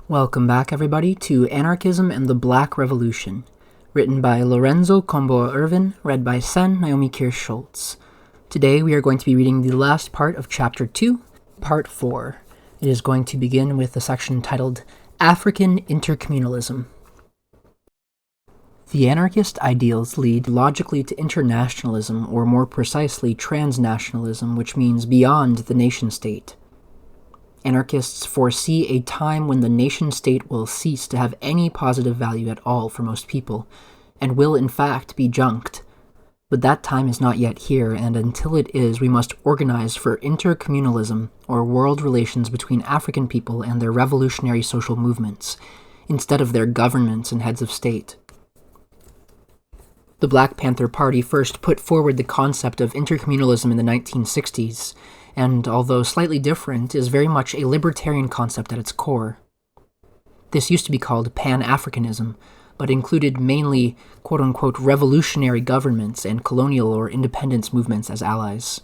Welcome back, everybody, to Anarchism and the Black Revolution, written by Lorenzo Kom'boa Ervin, read by Sen Naomi Kirsch-Schultz. Today we are going to be reading the last part of Chapter 2, Part 4. It is going to begin with the section titled African Intercommunalism. The anarchist ideals lead logically to internationalism, or more precisely transnationalism, which means beyond the nation-state. Anarchists foresee a time when the nation-state will cease to have any positive value at all for most people, and will in fact be junked. But that time is not yet here, and until it is, we must organize for intercommunalism, or world relations between African people and their revolutionary social movements, instead of their governments and heads of state. The Black Panther Party first put forward the concept of intercommunalism in the 1960s, and although slightly different, is very much a libertarian concept at its core. This used to be called Pan-Africanism, but included mainly quote-unquote revolutionary governments and colonial or independence movements as allies.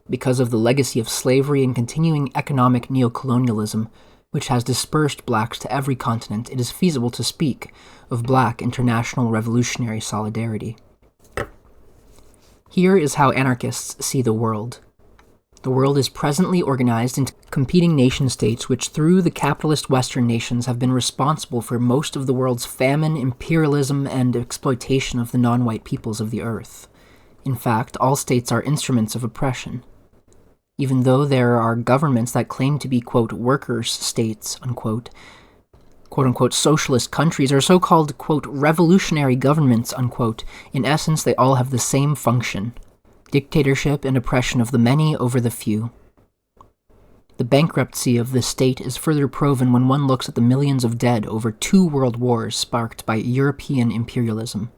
Because of the legacy of slavery and continuing economic neocolonialism, which has dispersed blacks to every continent, it is feasible to speak of black international revolutionary solidarity. Here is how anarchists see the world. The world is presently organized into competing nation-states which, through the capitalist Western nations, have been responsible for most of the world's famine, imperialism, and exploitation of the non-white peoples of the earth. In fact, all states are instruments of oppression. Even though there are governments that claim to be, quote, workers' states, unquote, quote-unquote socialist countries, or so-called, quote, revolutionary governments, unquote, in essence they all have the same function: dictatorship and oppression of the many over the few. The bankruptcy of the state is further proven when one looks at the millions of dead over 2 world wars sparked by European imperialism,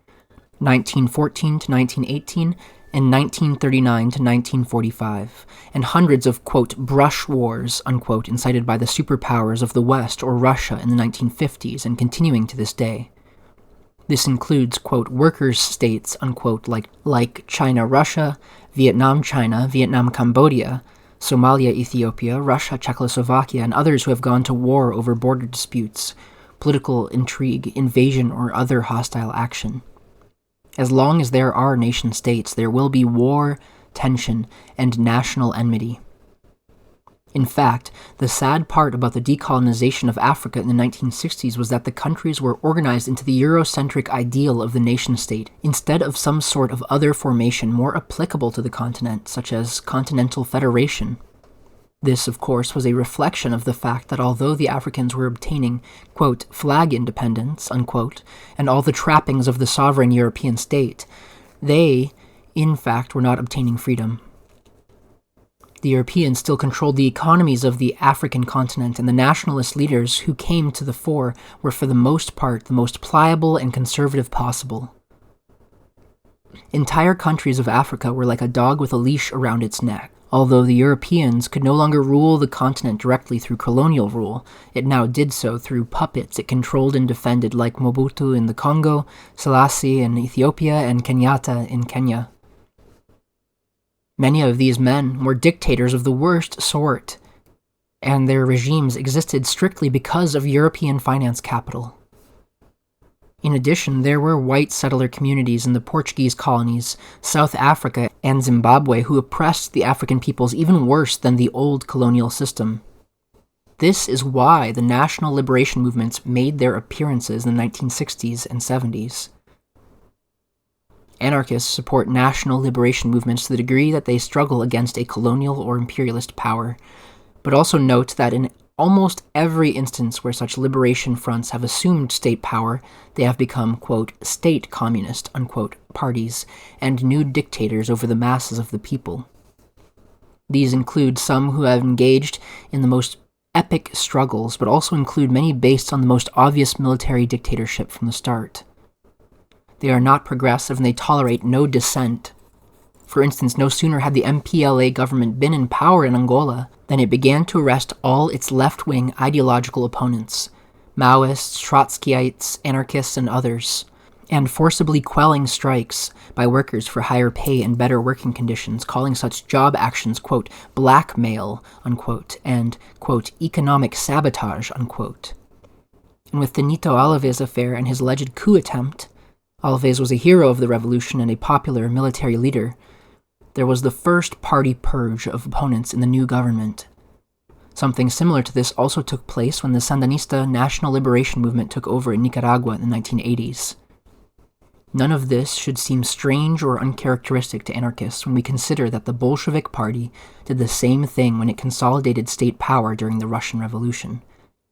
1914 to 1918, and 1939 to 1945, and hundreds of, quote, brush wars, unquote, incited by the superpowers of the West or Russia in the 1950s and continuing to this day. This includes, quote, workers' states, unquote, like China-Russia, Vietnam-China, Vietnam-Cambodia, Somalia-Ethiopia, Russia-Czechoslovakia, and others who have gone to war over border disputes, political intrigue, invasion, or other hostile action. As long as there are nation-states, there will be war, tension, and national enmity. In fact, the sad part about the decolonization of Africa in the 1960s was that the countries were organized into the Eurocentric ideal of the nation-state, instead of some sort of other formation more applicable to the continent, such as continental federation. This, of course, was a reflection of the fact that although the Africans were obtaining, quote, flag independence, unquote, and all the trappings of the sovereign European state, they, in fact, were not obtaining freedom. The Europeans still controlled the economies of the African continent, and the nationalist leaders who came to the fore were for the most part the most pliable and conservative possible. Entire countries of Africa were like a dog with a leash around its neck. Although the Europeans could no longer rule the continent directly through colonial rule, it now did so through puppets it controlled and defended, like Mobutu in the Congo, Selassie in Ethiopia, and Kenyatta in Kenya. Many of these men were dictators of the worst sort, and their regimes existed strictly because of European finance capital. In addition, there were white settler communities in the Portuguese colonies, South Africa, and Zimbabwe who oppressed the African peoples even worse than the old colonial system. This is why the national liberation movements made their appearances in the 1960s and 70s. Anarchists support national liberation movements to the degree that they struggle against a colonial or imperialist power, but also note that in almost every instance where such liberation fronts have assumed state power, they have become, quote, state communist, unquote, parties, and new dictators over the masses of the people. These include some who have engaged in the most epic struggles, but also include many based on the most obvious military dictatorship from the start. They are not progressive and they tolerate no dissent. For instance, no sooner had the MPLA government been in power in Angola than it began to arrest all its left-wing ideological opponents, Maoists, Trotskyites, anarchists, and others. and forcibly quelling strikes by workers for higher pay and better working conditions, calling such job actions, quote, blackmail, unquote, and, quote, economic sabotage, unquote. And with the Nito Alves affair and his alleged coup attempt, Alves was a hero of the revolution and a popular military leader. There was the first party purge of opponents in the new government. Something similar to this also took place when the Sandinista National Liberation Movement took over in Nicaragua in the 1980s. None of this should seem strange or uncharacteristic to anarchists when we consider that the Bolshevik Party did the same thing when it consolidated state power during the Russian Revolution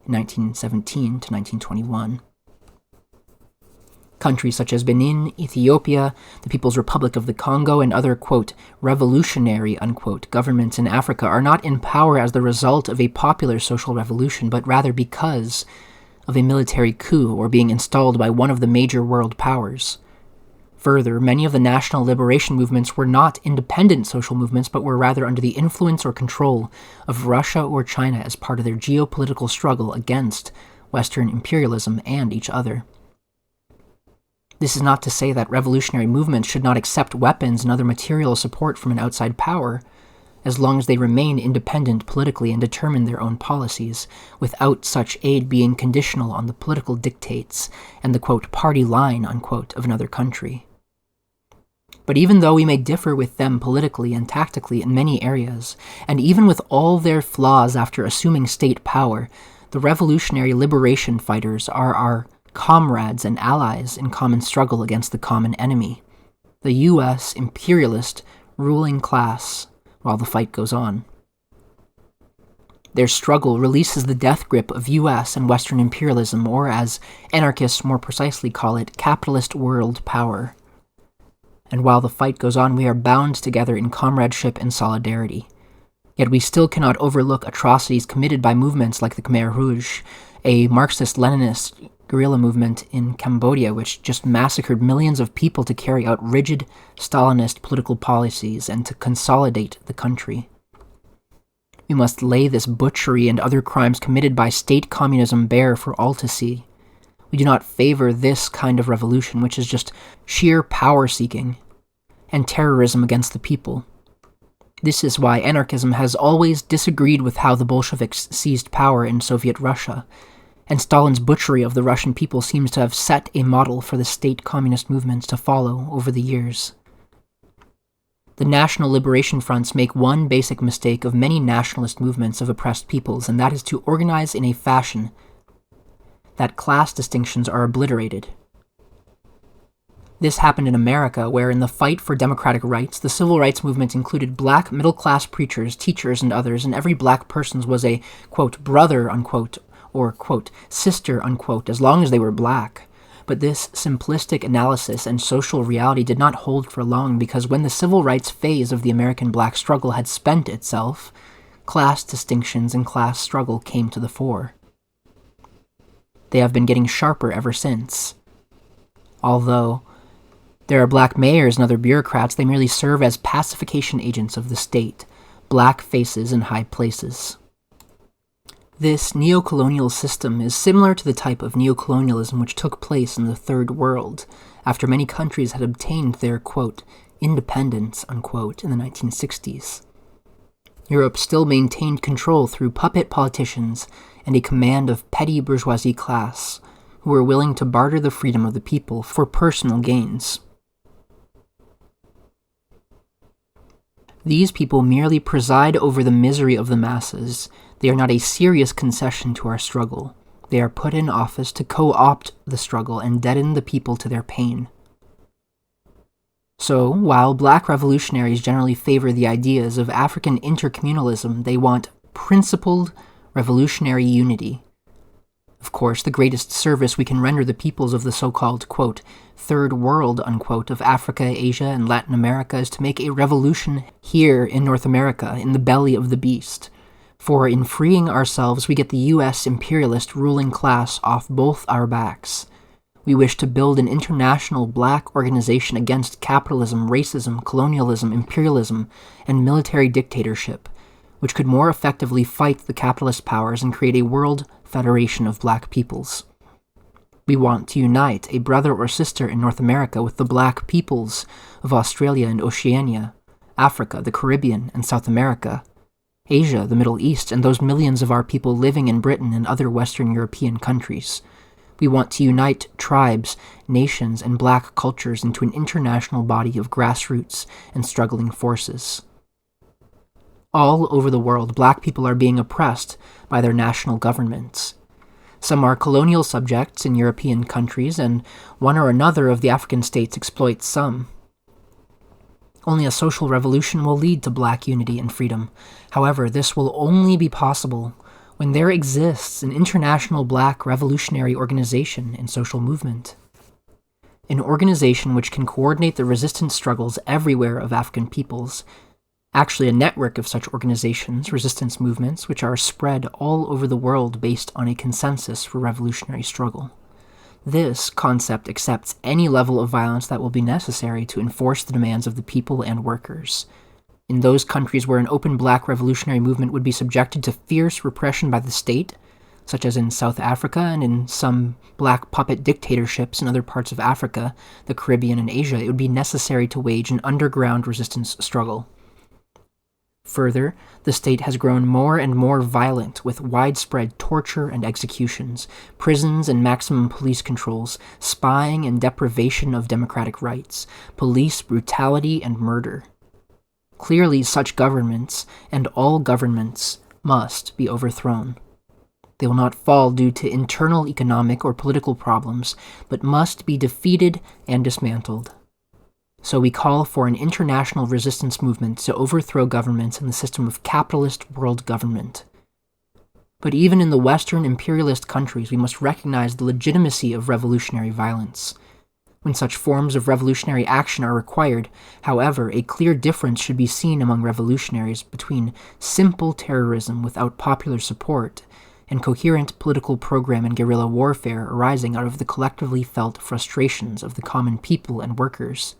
in 1917 to 1921. Countries such as Benin, Ethiopia, the People's Republic of the Congo, and other, quote, revolutionary, unquote, governments in Africa are not in power as the result of a popular social revolution, but rather because of a military coup or being installed by one of the major world powers. Further, many of the national liberation movements were not independent social movements, but were rather under the influence or control of Russia or China as part of their geopolitical struggle against Western imperialism and each other. This is not to say that revolutionary movements should not accept weapons and other material support from an outside power, as long as they remain independent politically and determine their own policies, without such aid being conditional on the political dictates and the, quote, party line, unquote, of another country. But even though we may differ with them politically and tactically in many areas, and even with all their flaws after assuming state power, the revolutionary liberation fighters are our comrades and allies in common struggle against the common enemy, the U.S. imperialist ruling class, while the fight goes on. Their struggle releases the death grip of U.S. and Western imperialism, or as anarchists more precisely call it, capitalist world power. And while the fight goes on, we are bound together in comradeship and solidarity. Yet we still cannot overlook atrocities committed by movements like the Khmer Rouge, a Marxist-Leninist guerrilla movement in Cambodia which just massacred millions of people to carry out rigid Stalinist political policies and to consolidate the country. We must lay this butchery and other crimes committed by state communism bare for all to see. We do not favor this kind of revolution, which is just sheer power-seeking and terrorism against the people. This is why anarchism has always disagreed with how the Bolsheviks seized power in Soviet Russia, and Stalin's butchery of the Russian people seems to have set a model for the state communist movements to follow over the years. The national liberation fronts make one basic mistake of many nationalist movements of oppressed peoples, and that is to organize in a fashion that class distinctions are obliterated. This happened in America, where in the fight for democratic rights, the civil rights movement included black middle-class preachers, teachers, and others, and every black person was a, quote, brother, unquote, or, quote, sister, unquote, as long as they were black. But this simplistic analysis and social reality did not hold for long, because when the civil rights phase of the American black struggle had spent itself, class distinctions and class struggle came to the fore. They have been getting sharper ever since. Although there are black mayors and other bureaucrats, they merely serve as pacification agents of the state, black faces in high places. This neocolonial system is similar to the type of neocolonialism which took place in the Third World, after many countries had obtained their, quote, independence, unquote, in the 1960s. Europe still maintained control through puppet politicians and a command of petty bourgeoisie class, who were willing to barter the freedom of the people for personal gains. These people merely preside over the misery of the masses. They are not a serious concession to our struggle. They are put in office to co-opt the struggle and deaden the people to their pain. So, while black revolutionaries generally favor the ideas of African intercommunalism, they want principled revolutionary unity. Of course, the greatest service we can render the peoples of the so-called, quote, Third World, unquote, of Africa, Asia, and Latin America is to make a revolution here in North America, in the belly of the beast. For in freeing ourselves, we get the U.S. imperialist ruling class off both our backs. We wish to build an international black organization against capitalism, racism, colonialism, imperialism, and military dictatorship, which could more effectively fight the capitalist powers and create a world federation of black peoples. We want to unite a brother or sister in North America with the black peoples of Australia and Oceania, Africa, the Caribbean, and South America, Asia, the Middle East, and those millions of our people living in Britain and other Western European countries. We want to unite tribes, nations, and black cultures into an international body of grassroots and struggling forces. All over the world, black people are being oppressed by their national governments. Some are colonial subjects in European countries, and one or another of the African states exploits some. Only a social revolution will lead to black unity and freedom. However, this will only be possible when there exists an international black revolutionary organization and social movement. An organization which can coordinate the resistance struggles everywhere of African peoples. Actually, a network of such organizations, resistance movements, which are spread all over the world based on a consensus for revolutionary struggle. This concept accepts any level of violence that will be necessary to enforce the demands of the people and workers. In those countries where an open black revolutionary movement would be subjected to fierce repression by the state, such as in South Africa and in some black puppet dictatorships in other parts of Africa, the Caribbean, and Asia, it would be necessary to wage an underground resistance struggle. Further, the state has grown more and more violent with widespread torture and executions, prisons and maximum police controls, spying and deprivation of democratic rights, police brutality and murder. Clearly, such governments, and all governments, must be overthrown. They will not fall due to internal economic or political problems, but must be defeated and dismantled. So we call for an international resistance movement to overthrow governments and the system of capitalist world government. But even in the Western imperialist countries, we must recognize the legitimacy of revolutionary violence. When such forms of revolutionary action are required, however, a clear difference should be seen among revolutionaries between simple terrorism without popular support and coherent political program and guerrilla warfare arising out of the collectively felt frustrations of the common people and workers.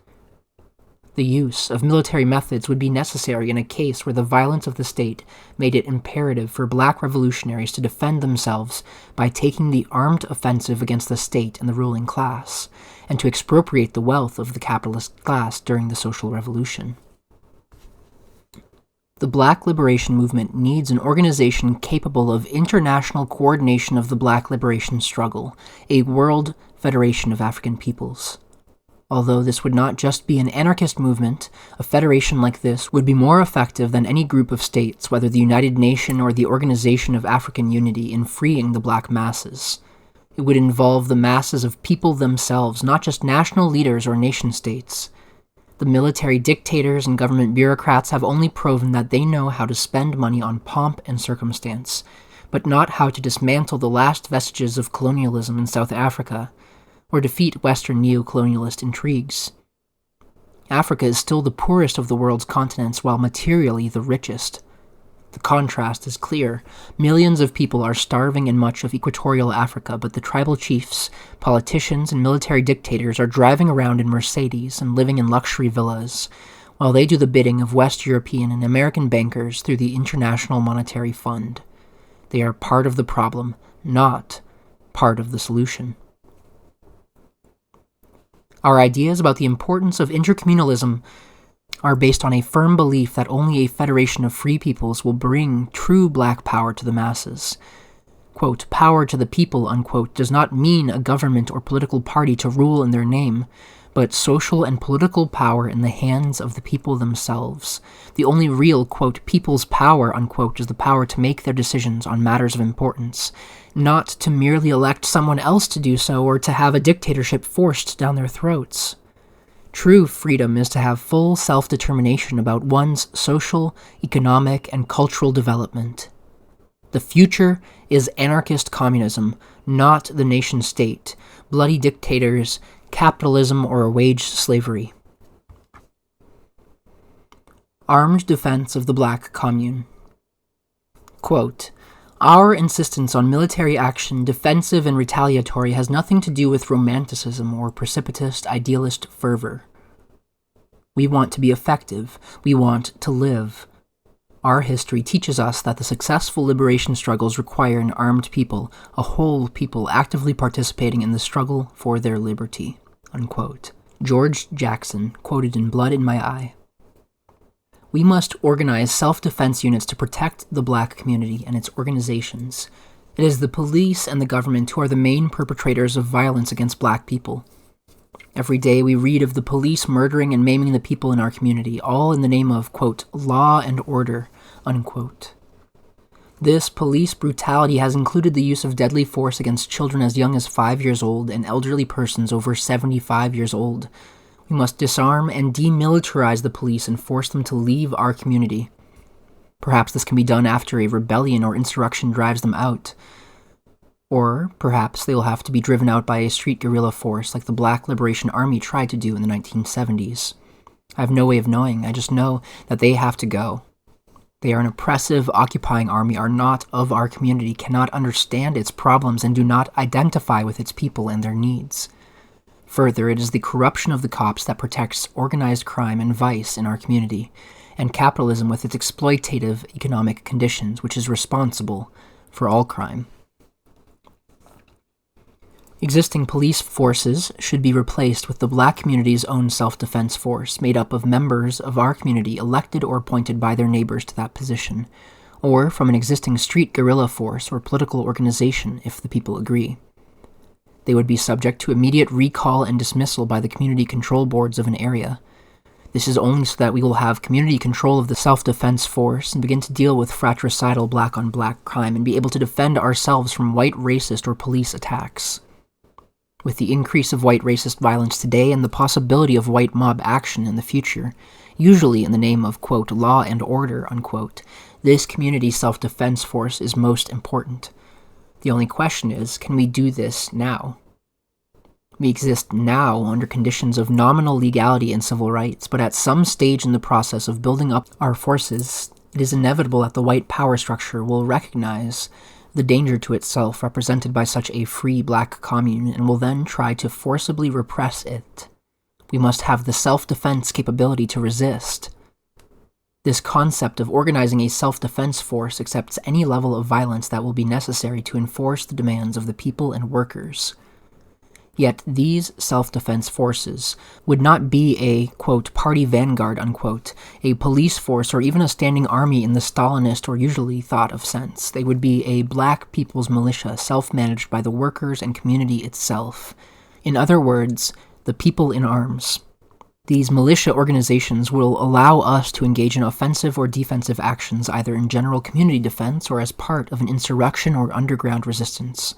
The use of military methods would be necessary in a case where the violence of the state made it imperative for black revolutionaries to defend themselves by taking the armed offensive against the state and the ruling class, and to expropriate the wealth of the capitalist class during the social revolution. The Black Liberation Movement needs an organization capable of international coordination of the Black liberation struggle, a world federation of African peoples. Although this would not just be an anarchist movement, a federation like this would be more effective than any group of states, whether the United Nations or the Organization of African Unity, in freeing the black masses. It would involve the masses of people themselves, not just national leaders or nation-states. The military dictators and government bureaucrats have only proven that they know how to spend money on pomp and circumstance, but not how to dismantle the last vestiges of colonialism in South Africa, or defeat Western neo-colonialist intrigues. Africa is still the poorest of the world's continents, while materially the richest. The contrast is clear. Millions of people are starving in much of equatorial Africa, but the tribal chiefs, politicians, and military dictators are driving around in Mercedes and living in luxury villas, while they do the bidding of West European and American bankers through the International Monetary Fund. They are part of the problem, not part of the solution. Our ideas about the importance of intercommunalism are based on a firm belief that only a federation of free peoples will bring true black power to the masses. Quote, power to the people, unquote, does not mean a government or political party to rule in their name, but social and political power in the hands of the people themselves. The only real, quote, people's power, unquote, is the power to make their decisions on matters of importance, not to merely elect someone else to do so or to have a dictatorship forced down their throats. True freedom is to have full self-determination about one's social, economic, and cultural development. The future is anarchist communism, not the nation-state, bloody dictators, capitalism, or wage slavery. Armed defense of the Black Commune. Quote, our insistence on military action, defensive and retaliatory, has nothing to do with romanticism or precipitous idealist fervor. We want to be effective. We want to live. Our history teaches us that the successful liberation struggles require an armed people, a whole people actively participating in the struggle for their liberty." Unquote. George Jackson, quoted in Blood in My Eye. We must organize self-defense units to protect the black community and its organizations. It is the police and the government who are the main perpetrators of violence against black people. Every day we read of the police murdering and maiming the people in our community, all in the name of, quote, law and order, unquote. This police brutality has included the use of deadly force against children as young as 5 years old and elderly persons over 75 years old. We must disarm and demilitarize the police and force them to leave our community. Perhaps this can be done after a rebellion or insurrection drives them out. Or perhaps they will have to be driven out by a street guerrilla force like the Black Liberation Army tried to do in the 1970s. I have no way of knowing, I just know that they have to go. They are an oppressive, occupying army, are not of our community, cannot understand its problems, and do not identify with its people and their needs. Further, it is the corruption of the cops that protects organized crime and vice in our community, and capitalism with its exploitative economic conditions, which is responsible for all crime. Existing police forces should be replaced with the black community's own self-defense force, made up of members of our community elected or appointed by their neighbors to that position, or from an existing street guerrilla force or political organization if the people agree. They would be subject to immediate recall and dismissal by the community control boards of an area. This is only so that we will have community control of the self-defense force and begin to deal with fratricidal black-on-black crime and be able to defend ourselves from white racist or police attacks. With the increase of white racist violence today and the possibility of white mob action in the future, usually in the name of, quote, law and order, unquote, this community self-defense force is most important. The only question is, can we do this now? We exist now under conditions of nominal legality and civil rights, but at some stage in the process of building up our forces, it is inevitable that the white power structure will recognize the danger to itself represented by such a free black commune and will then try to forcibly repress it. We must have the self-defense capability to resist. This concept of organizing a self-defense force accepts any level of violence that will be necessary to enforce the demands of the people and workers. Yet these self-defense forces would not be a, quote, party vanguard, unquote, a police force or even a standing army in the Stalinist or usually thought of sense. They would be a black people's militia, self-managed by the workers and community itself. In other words, the people in arms. These militia organizations will allow us to engage in offensive or defensive actions either in general community defense or as part of an insurrection or underground resistance.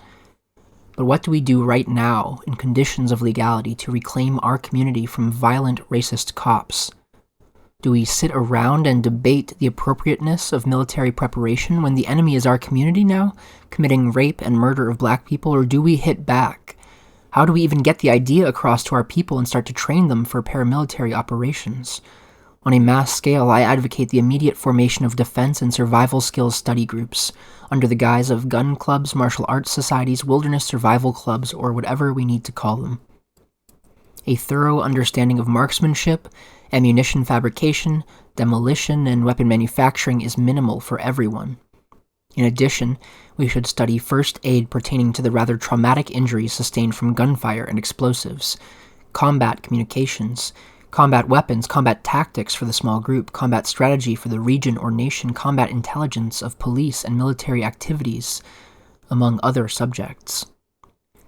But what do we do right now in conditions of legality to reclaim our community from violent racist cops? Do we sit around and debate the appropriateness of military preparation when the enemy is our community now, committing rape and murder of black people, or do we hit back? How do we even get the idea across to our people and start to train them for paramilitary operations? On a mass scale, I advocate the immediate formation of defense and survival skills study groups, under the guise of gun clubs, martial arts societies, wilderness survival clubs, or whatever we need to call them. A thorough understanding of marksmanship, ammunition fabrication, demolition, and weapon manufacturing is minimal for everyone. In addition, we should study first aid pertaining to the rather traumatic injuries sustained from gunfire and explosives, combat communications, combat weapons, combat tactics for the small group, combat strategy for the region or nation, combat intelligence of police and military activities, among other subjects.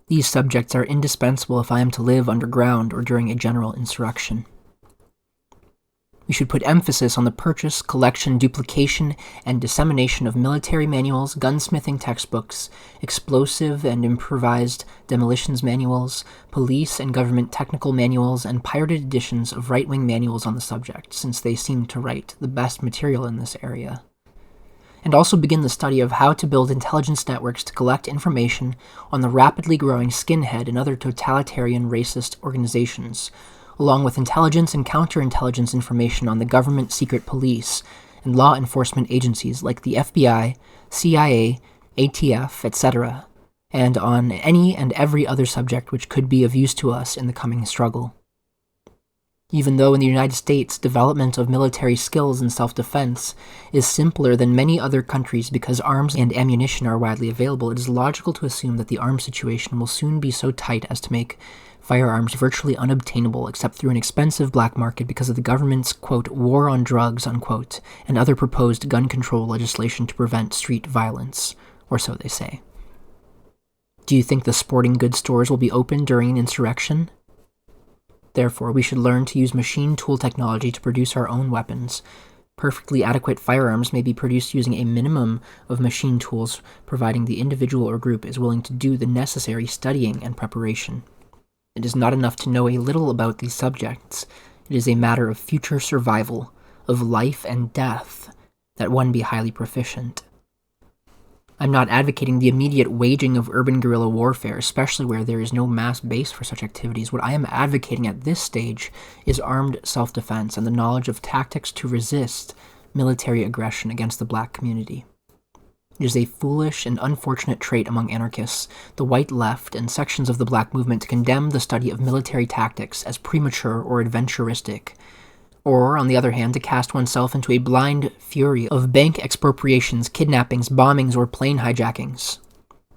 These subjects are indispensable if I am to live underground or during a general insurrection. We should put emphasis on the purchase, collection, duplication, and dissemination of military manuals, gunsmithing textbooks, explosive and improvised demolitions manuals, police and government technical manuals, and pirated editions of right-wing manuals on the subject, since they seem to write the best material in this area. And also begin the study of how to build intelligence networks to collect information on the rapidly growing skinhead and other totalitarian racist organizations, along with intelligence and counterintelligence information on the government secret police and law enforcement agencies like the FBI, CIA, ATF, etc., and on any and every other subject which could be of use to us in the coming struggle. Even though in the United States, development of military skills in self-defense is simpler than many other countries because arms and ammunition are widely available, it is logical to assume that the arms situation will soon be so tight as to make firearms virtually unobtainable except through an expensive black market because of the government's, quote, war on drugs, unquote, and other proposed gun control legislation to prevent street violence, or so they say. Do you think the sporting goods stores will be open during an insurrection? Therefore, we should learn to use machine tool technology to produce our own weapons. Perfectly adequate firearms may be produced using a minimum of machine tools, providing the individual or group is willing to do the necessary studying and preparation. It is not enough to know a little about these subjects. It is a matter of future survival, of life and death, that one be highly proficient. I'm not advocating the immediate waging of urban guerrilla warfare, especially where there is no mass base for such activities. What I am advocating at this stage is armed self-defense and the knowledge of tactics to resist military aggression against the black community. It is a foolish and unfortunate trait among anarchists, the white left, and sections of the black movement to condemn the study of military tactics as premature or adventuristic, or, on the other hand, to cast oneself into a blind fury of bank expropriations, kidnappings, bombings, or plane hijackings.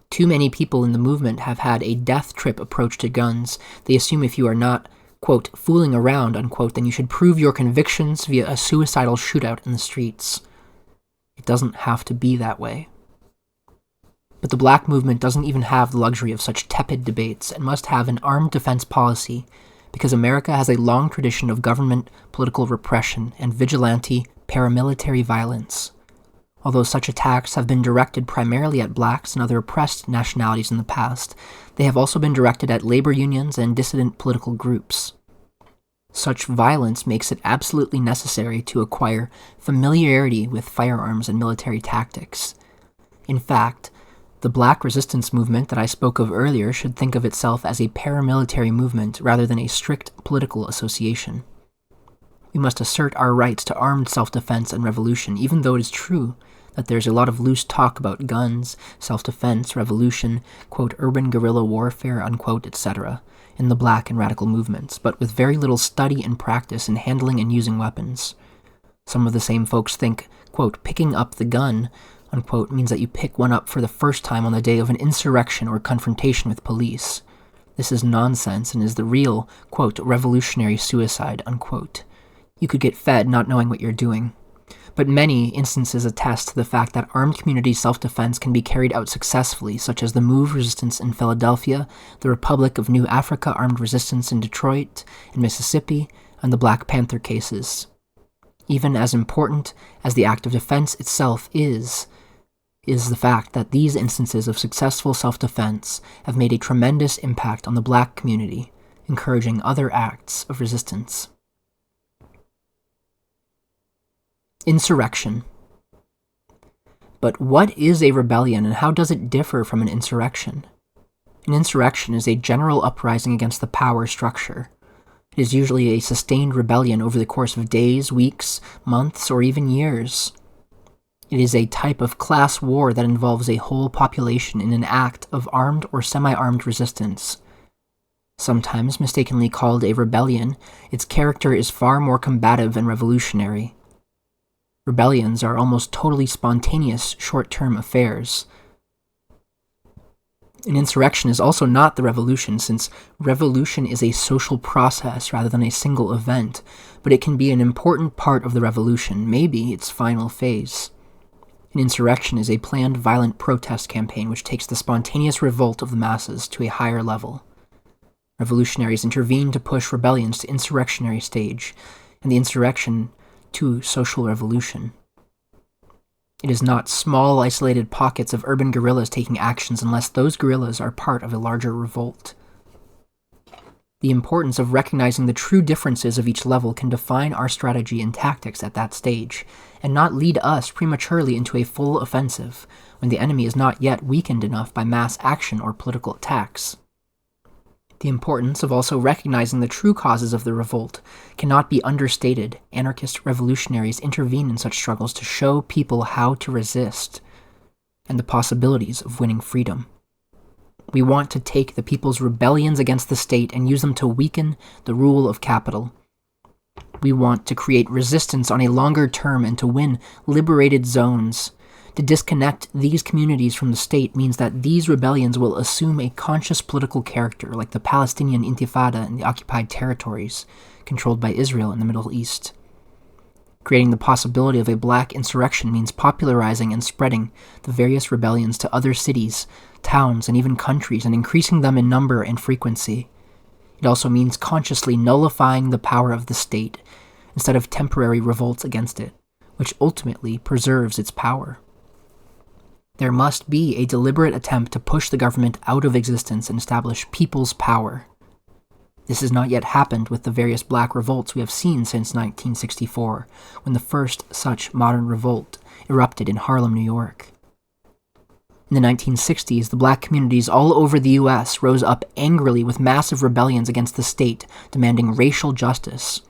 Too many people in the movement have had a death trip approach to guns. They assume if you are not, quote, fooling around, unquote, then you should prove your convictions via a suicidal shootout in the streets. It doesn't have to be that way. But the black movement doesn't even have the luxury of such tepid debates and must have an armed defense policy because America has a long tradition of government political repression and vigilante paramilitary violence. Although such attacks have been directed primarily at blacks and other oppressed nationalities in the past, they have also been directed at labor unions and dissident political groups. Such violence makes it absolutely necessary to acquire familiarity with firearms and military tactics. In fact, the black resistance movement that I spoke of earlier should think of itself as a paramilitary movement rather than a strict political association. We must assert our rights to armed self-defense and revolution, even though it is true that there's a lot of loose talk about guns, self-defense, revolution, quote, urban guerrilla warfare, unquote, etc., in the black and radical movements, but with very little study and practice in handling and using weapons. Some of the same folks think, quote, picking up the gun, unquote, means that you pick one up for the first time on the day of an insurrection or confrontation with police. This is nonsense and is the real, quote, revolutionary suicide, unquote. You could get fed not knowing what you're doing. But many instances attest to the fact that armed community self-defense can be carried out successfully, such as the MOVE resistance in Philadelphia, the Republic of New Africa armed resistance in Detroit and Mississippi, and the Black Panther cases. Even as important as the act of defense itself is the fact that these instances of successful self-defense have made a tremendous impact on the black community, encouraging other acts of resistance. Insurrection. But what is a rebellion and how does it differ from an insurrection? An insurrection is a general uprising against the power structure. It is usually a sustained rebellion over the course of days, weeks, months, or even years. It is a type of class war that involves a whole population in an act of armed or semi-armed resistance. Sometimes mistakenly called a rebellion, its character is far more combative and revolutionary. Rebellions are almost totally spontaneous, short-term affairs. An insurrection is also not the revolution, since revolution is a social process rather than a single event, but it can be an important part of the revolution, maybe its final phase. An insurrection is a planned violent protest campaign which takes the spontaneous revolt of the masses to a higher level. Revolutionaries intervene to push rebellions to insurrectionary stage, and the insurrection to social revolution. It is not small, isolated pockets of urban guerrillas taking actions unless those guerrillas are part of a larger revolt. The importance of recognizing the true differences of each level can define our strategy and tactics at that stage, and not lead us prematurely into a full offensive when the enemy is not yet weakened enough by mass action or political attacks. The importance of also recognizing the true causes of the revolt cannot be understated. Anarchist revolutionaries intervene in such struggles to show people how to resist and the possibilities of winning freedom. We want to take the people's rebellions against the state and use them to weaken the rule of capital. We want to create resistance on a longer term and to win liberated zones. To disconnect these communities from the state means that these rebellions will assume a conscious political character, like the Palestinian Intifada in the occupied territories controlled by Israel in the Middle East. Creating the possibility of a black insurrection means popularizing and spreading the various rebellions to other cities, towns, and even countries, and increasing them in number and frequency. It also means consciously nullifying the power of the state instead of temporary revolts against it, which ultimately preserves its power. There must be a deliberate attempt to push the government out of existence and establish people's power. This has not yet happened with the various black revolts we have seen since 1964, when the first such modern revolt erupted in Harlem, New York. In the 1960s, the black communities all over the U.S. rose up angrily with massive rebellions against the state, demanding racial justice.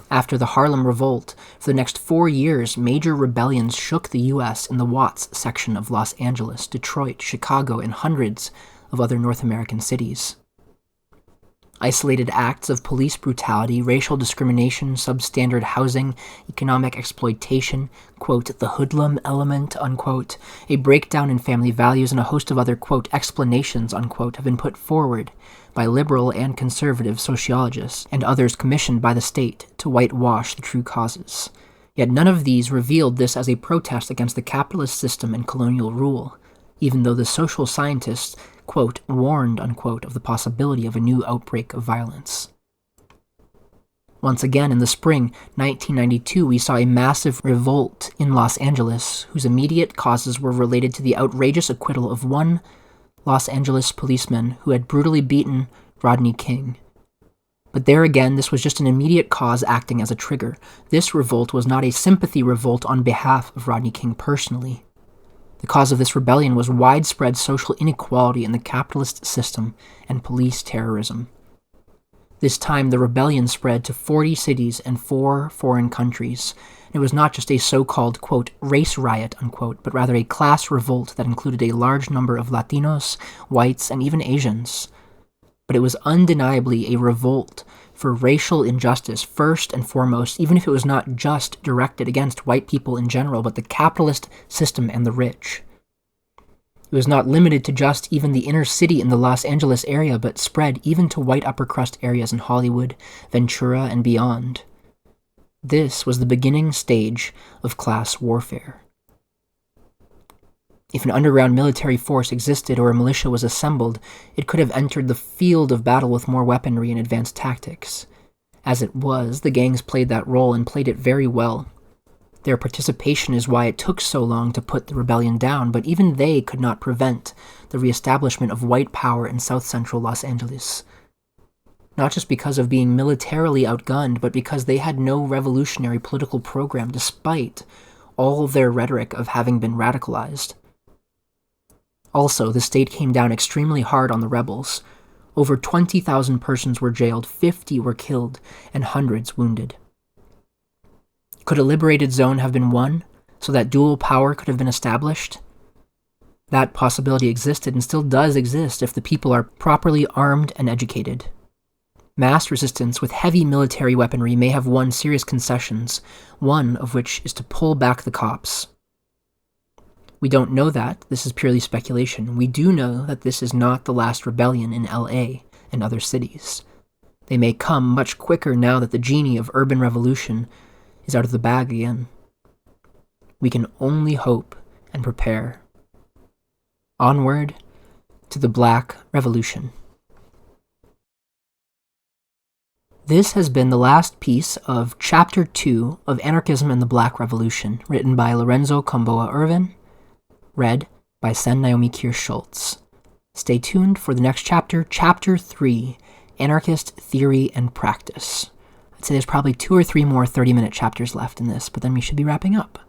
After the Harlem Revolt, for the next 4 years, major rebellions shook the U.S. in the Watts section of Los Angeles, Detroit, Chicago, and hundreds of other North American cities. Isolated acts of police brutality, racial discrimination, substandard housing, economic exploitation, quote, the hoodlum element, unquote, a breakdown in family values, and a host of other, quote, explanations, unquote, have been put forward by liberal and conservative sociologists and others commissioned by the state to whitewash the true causes. Yet none of these revealed this as a protest against the capitalist system and colonial rule, even though the social scientists, quote, warned, unquote, of the possibility of a new outbreak of violence. Once again, in the spring 1992, we saw a massive revolt in Los Angeles, whose immediate causes were related to the outrageous acquittal of one Los Angeles policeman who had brutally beaten Rodney King. But there again, this was just an immediate cause acting as a trigger. This revolt was not a sympathy revolt on behalf of Rodney King personally. The cause of this rebellion was widespread social inequality in the capitalist system and police terrorism. This time, the rebellion spread to 40 cities and 4 foreign countries. It was not just a so-called, quote, race riot, unquote, but rather a class revolt that included a large number of Latinos, whites, and even Asians. But it was undeniably a revolt for racial injustice first and foremost, even if it was not just directed against white people in general, but the capitalist system and the rich. It was not limited to just even the inner city in the Los Angeles area, but spread even to white upper crust areas in Hollywood, Ventura, and beyond. This was the beginning stage of class warfare. If an underground military force existed or a militia was assembled, it could have entered the field of battle with more weaponry and advanced tactics. As it was, the gangs played that role and played it very well. Their participation is why it took so long to put the rebellion down, but even they could not prevent the reestablishment of white power in south-central Los Angeles. Not just because of being militarily outgunned, but because they had no revolutionary political program despite all of their rhetoric of having been radicalized. Also, the state came down extremely hard on the rebels. Over 20,000 persons were jailed, 50 were killed, and hundreds wounded. Could a liberated zone have been won, so that dual power could have been established? That possibility existed and still does exist if the people are properly armed and educated. Mass resistance with heavy military weaponry may have won serious concessions, one of which is to pull back the cops. We don't know that. This is purely speculation. We do know that this is not the last rebellion in LA and other cities. They may come much quicker now that the genie of urban revolution is out of the bag again. We can only hope and prepare. Onward to the Black Revolution. This has been the last piece of Chapter 2 of Anarchism and the Black Revolution, written by Lorenzo Kom'boa Ervin, read by Sen Naomi Kirsch-Schultz. Stay tuned for the next chapter, Chapter 3, Anarchist Theory and Practice. I'd say there's probably 2 or 3 more 30-minute chapters left in this, but then we should be wrapping up.